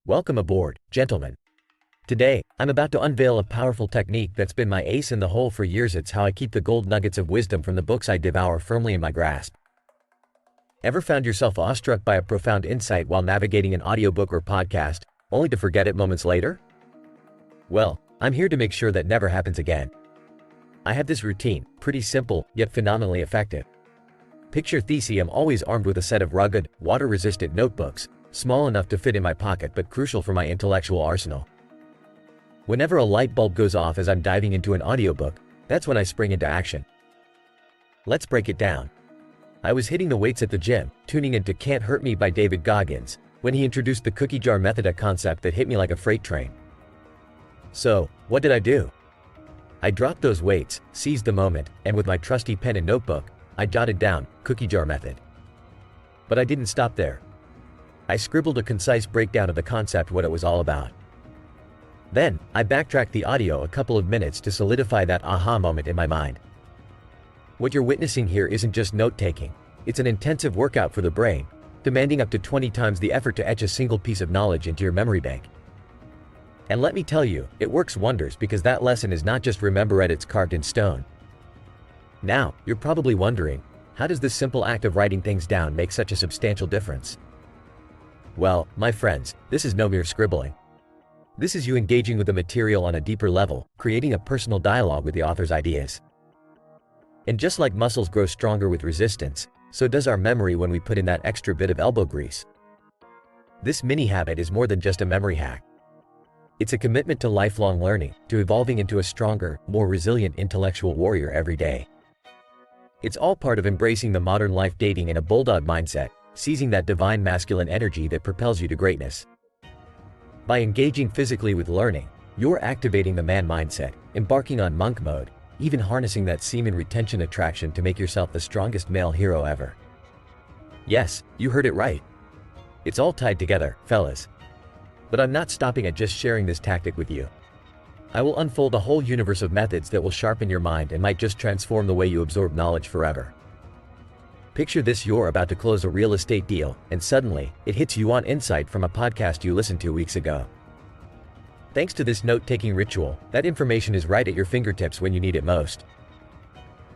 Welcome aboard, gentlemen. Today, I'm about to unveil a powerful technique that's been my ace in the hole for years. It's how I keep the gold nuggets of wisdom from the books I devour firmly in my grasp. Ever found yourself awestruck by a profound insight while navigating an audiobook or podcast, only to forget it moments later? Well, I'm here to make sure that never happens again. I have this routine, pretty simple, yet phenomenally effective. Picture Theseus. I'm always armed with a set of rugged, water-resistant notebooks, small enough to fit in my pocket but crucial for my intellectual arsenal. Whenever a light bulb goes off as I'm diving into an audiobook, that's when I spring into action. Let's break it down. I was hitting the weights at the gym, tuning into Can't Hurt Me by David Goggins, when he introduced the cookie jar method, a concept that hit me like a freight train. So, what did I do? I dropped those weights, seized the moment, and with my trusty pen and notebook, I jotted down cookie jar method. But I didn't stop there. I scribbled a concise breakdown of the concept, what it was all about. Then, I backtracked the audio a couple of minutes to solidify that aha moment in my mind. What you're witnessing here isn't just note-taking, it's an intensive workout for the brain, demanding up to 20 times the effort to etch a single piece of knowledge into your memory bank. And let me tell you, it works wonders because that lesson is not just remember it, it's carved in stone. Now, you're probably wondering, how does this simple act of writing things down make such a substantial difference? Well, my friends, this is no mere scribbling. This is you engaging with the material on a deeper level, creating a personal dialogue with the author's ideas. And just like muscles grow stronger with resistance, so does our memory when we put in that extra bit of elbow grease. This mini habit is more than just a memory hack. It's a commitment to lifelong learning, to evolving into a stronger, more resilient intellectual warrior every day. It's all part of embracing the modern life, dating in a bulldog mindset, seizing that divine masculine energy that propels you to greatness. By engaging physically with learning, you're activating the man mindset, embarking on monk mode, even harnessing that semen retention attraction to make yourself the strongest male hero ever. Yes, you heard it right. It's all tied together, fellas. But I'm not stopping at just sharing this tactic with you. I will unfold a whole universe of methods that will sharpen your mind and might just transform the way you absorb knowledge forever. Picture this: you're about to close a real estate deal, and suddenly, it hits you on insight from a podcast you listened to weeks ago. Thanks to this note-taking ritual, that information is right at your fingertips when you need it most.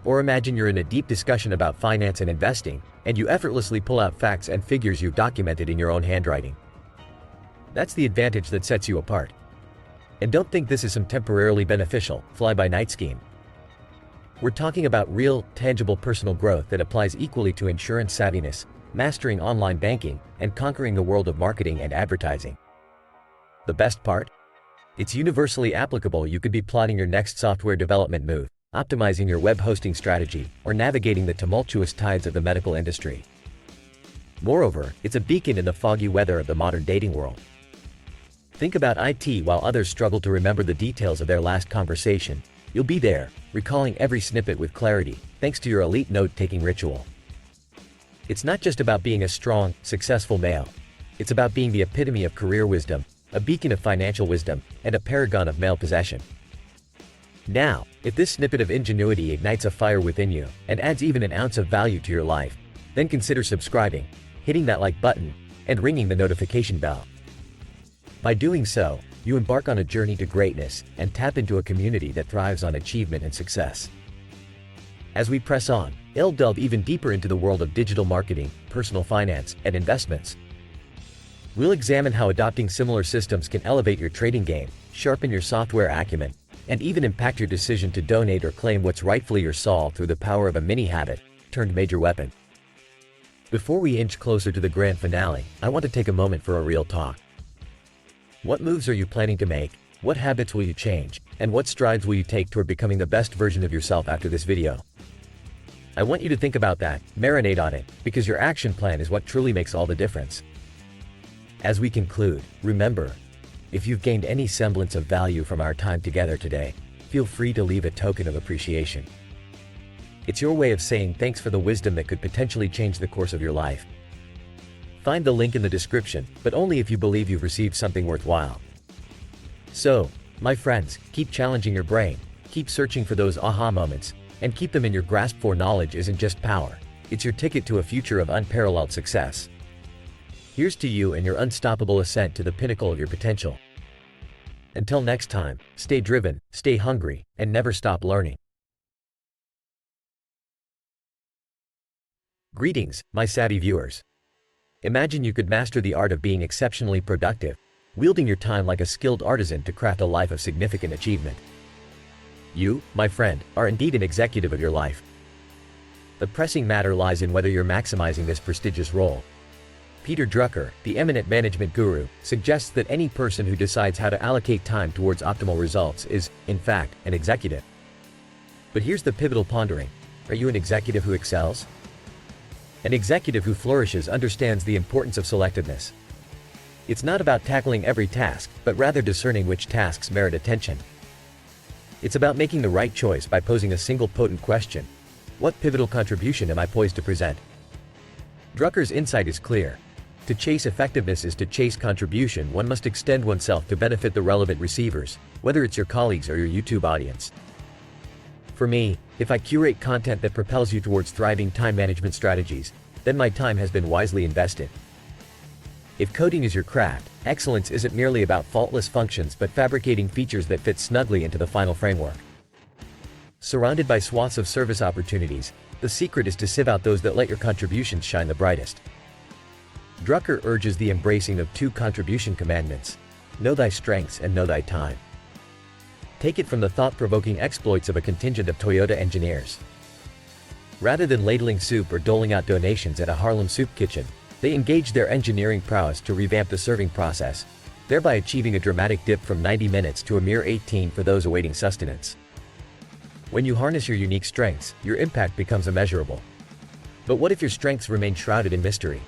Or imagine you're in a deep discussion about finance and investing, and you effortlessly pull out facts and figures you've documented in your own handwriting. That's the advantage that sets you apart. And don't think this is some temporarily beneficial, fly-by-night scheme. We're talking about real, tangible personal growth that applies equally to insurance savviness, mastering online banking, and conquering the world of marketing and advertising. The best part? It's universally applicable. You could be plotting your next software development move, optimizing your web hosting strategy, or navigating the tumultuous tides of the medical industry. Moreover, it's a beacon in the foggy weather of the modern dating world. Think about IT. While others struggle to remember the details of their last conversation, you'll be there, recalling every snippet with clarity, thanks to your elite note-taking ritual. It's not just about being a strong, successful male. It's about being the epitome of career wisdom, a beacon of financial wisdom, and a paragon of male possession. Now, if this snippet of ingenuity ignites a fire within you and adds even an ounce of value to your life, then consider subscribing, hitting that like button, and ringing the notification bell. By doing so, you embark on a journey to greatness and tap into a community that thrives on achievement and success. As we press on, we'll delve even deeper into the world of digital marketing, personal finance, and investments. We'll examine how adopting similar systems can elevate your trading game, sharpen your software acumen, and even impact your decision to donate or claim what's rightfully yours, all through the power of a mini habit turned major weapon. Before we inch closer to the grand finale, I want to take a moment for a real talk. What moves are you planning to make? What habits will you change? And what strides will you take toward becoming the best version of yourself after this video? I want you to think about that, marinate on it, because your action plan is what truly makes all the difference. As we conclude, remember, if you've gained any semblance of value from our time together today, feel free to leave a token of appreciation. It's your way of saying thanks for the wisdom that could potentially change the course of your life. Find the link in the description, but only if you believe you've received something worthwhile. So, my friends, keep challenging your brain, keep searching for those aha moments, and keep them in your grasp, for knowledge isn't just power, it's your ticket to a future of unparalleled success. Here's to you and your unstoppable ascent to the pinnacle of your potential. Until next time, stay driven, stay hungry, and never stop learning. Greetings, my savvy viewers. Imagine you could master the art of being exceptionally productive, wielding your time like a skilled artisan to craft a life of significant achievement. You, my friend, are indeed an executive of your life. The pressing matter lies in whether you're maximizing this prestigious role. Peter Drucker, the eminent management guru, suggests that any person who decides how to allocate time towards optimal results is, in fact, an executive. But here's the pivotal pondering. Are you an executive who excels? An executive who flourishes understands the importance of selectiveness. It's not about tackling every task, but rather discerning which tasks merit attention. It's about making the right choice by posing a single potent question. What pivotal contribution am I poised to present? Drucker's insight is clear. To chase effectiveness is to chase contribution. One must extend oneself to benefit the relevant receivers, whether it's your colleagues or your YouTube audience. For me, if I curate content that propels you towards thriving time management strategies, then my time has been wisely invested. If coding is your craft, excellence isn't merely about faultless functions but fabricating features that fit snugly into the final framework. Surrounded by swaths of service opportunities, the secret is to sieve out those that let your contributions shine the brightest. Drucker urges the embracing of two contribution commandments: know thy strengths and know thy time. Take it from the thought-provoking exploits of a contingent of Toyota engineers. Rather than ladling soup or doling out donations at a Harlem soup kitchen, they engaged their engineering prowess to revamp the serving process, thereby achieving a dramatic dip from 90 minutes to a mere 18 for those awaiting sustenance. When you harness your unique strengths, your impact becomes immeasurable. But what if your strengths remain shrouded in mystery?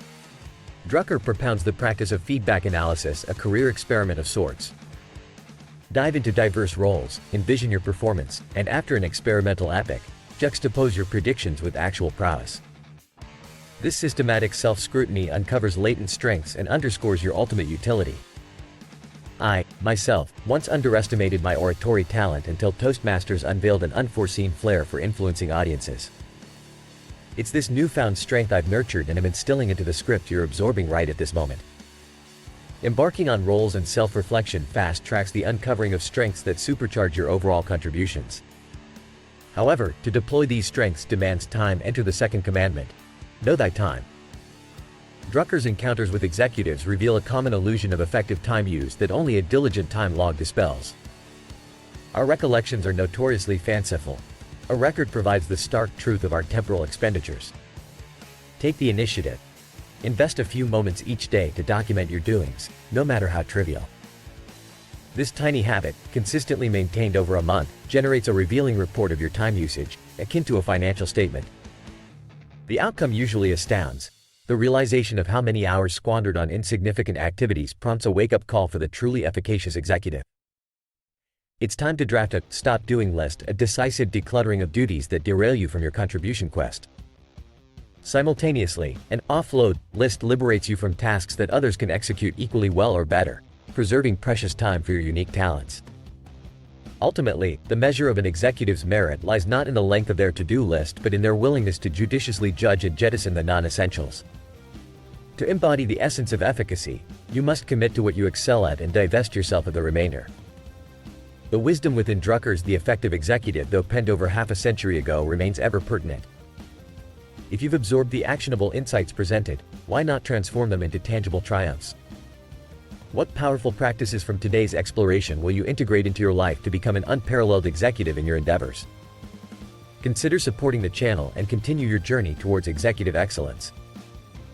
Drucker propounds the practice of feedback analysis, a career experiment of sorts. Dive into diverse roles, envision your performance, and after an experimental epic, juxtapose your predictions with actual prowess. This systematic self-scrutiny uncovers latent strengths and underscores your ultimate utility. I, myself, once underestimated my oratory talent until Toastmasters unveiled an unforeseen flair for influencing audiences. It's this newfound strength I've nurtured and am instilling into the script you're absorbing right at this moment. Embarking on roles and self-reflection fast-tracks the uncovering of strengths that supercharge your overall contributions. However, to deploy these strengths demands time. Enter the second commandment: know thy time. Drucker's encounters with executives reveal a common illusion of effective time use that only a diligent time log dispels. Our recollections are notoriously fanciful. A record provides the stark truth of our temporal expenditures. Take the initiative. Invest a few moments each day to document your doings, no matter how trivial. This tiny habit, consistently maintained over a month, generates a revealing report of your time usage, akin to a financial statement. The outcome usually astounds. The realization of how many hours squandered on insignificant activities prompts a wake-up call for the truly efficacious executive. It's time to draft a stop doing list, a decisive decluttering of duties that derail you from your contribution quest. Simultaneously, an offload list liberates you from tasks that others can execute equally well or better, preserving precious time for your unique talents. Ultimately, the measure of an executive's merit lies not in the length of their to-do list but in their willingness to judiciously judge and jettison the non-essentials. To embody the essence of efficacy, you must commit to what you excel at and divest yourself of the remainder. The wisdom within Drucker's The Effective Executive, though penned over half a century ago, remains ever pertinent. If you've absorbed the actionable insights presented, why not transform them into tangible triumphs? What powerful practices from today's exploration will you integrate into your life to become an unparalleled executive in your endeavors? Consider supporting the channel and continue your journey towards executive excellence.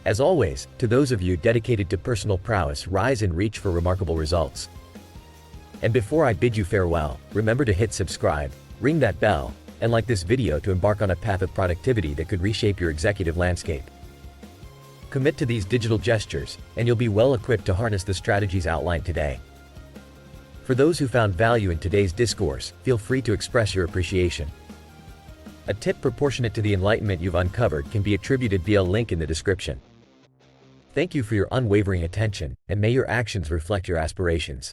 As always, to those of you dedicated to personal prowess, rise and reach for remarkable results. And before I bid you farewell, remember to hit subscribe, ring that bell, and like this video to embark on a path of productivity that could reshape your executive landscape. Commit to these digital gestures, and you'll be well equipped to harness the strategies outlined today. For those who found value in today's discourse, feel free to express your appreciation. A tip proportionate to the enlightenment you've uncovered can be attributed via a link in the description. Thank you for your unwavering attention, and may your actions reflect your aspirations.